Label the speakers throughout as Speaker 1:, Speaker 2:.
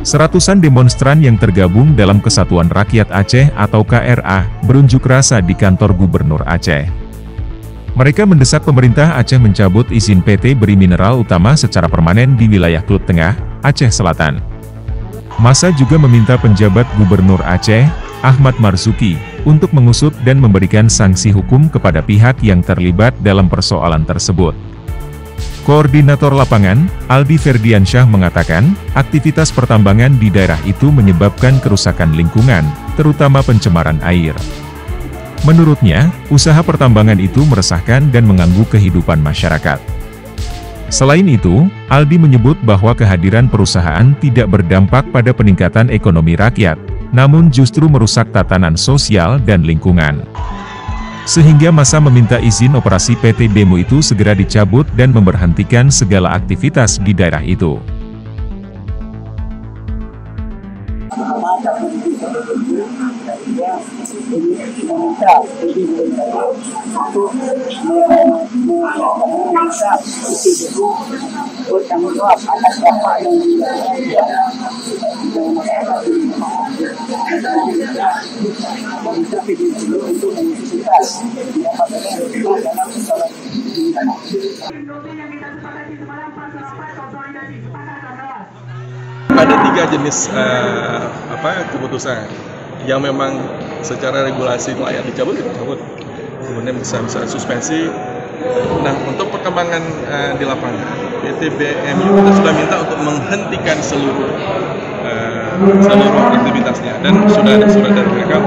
Speaker 1: Seratusan demonstran yang tergabung dalam Kesatuan Rakyat Aceh atau KRA, berunjuk rasa di kantor Gubernur Aceh. Mereka mendesak pemerintah Aceh mencabut izin PT Beri Mineral Utama secara permanen di wilayah Klut Tengah, Aceh Selatan. Massa juga meminta penjabat Gubernur Aceh, Ahmad Marzuki, untuk mengusut dan memberikan sanksi hukum kepada pihak yang terlibat dalam persoalan tersebut. Koordinator lapangan, Aldi Ferdiansyah mengatakan, aktivitas pertambangan di daerah itu menyebabkan kerusakan lingkungan, terutama pencemaran air. Menurutnya, usaha pertambangan itu meresahkan dan mengganggu kehidupan masyarakat. Selain itu, Aldi menyebut bahwa kehadiran perusahaan tidak berdampak pada peningkatan ekonomi rakyat, namun justru merusak tatanan sosial dan lingkungan. Sehingga massa meminta izin operasi PT Demo itu segera dicabut dan memberhentikan segala aktivitas di daerah itu.
Speaker 2: Ada 3 jenis keputusan yang memang secara regulasi layak dicabut, dicabut. Kemudian bisa suspensi. Nah, untuk perkembangan di lapangan, PT BMU kita sudah minta untuk menghentikan seluruh aktivitasnya, dan sudah ada surat dari mereka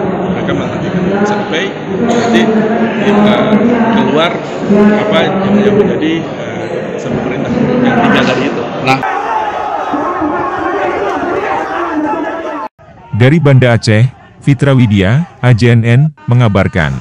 Speaker 2: menghentikan sampai nanti keluar apa yang menjadi pemerintah yang 3 dari itu. Nah,
Speaker 1: dari Banda Aceh, Fitra Widya, AJNN, mengabarkan.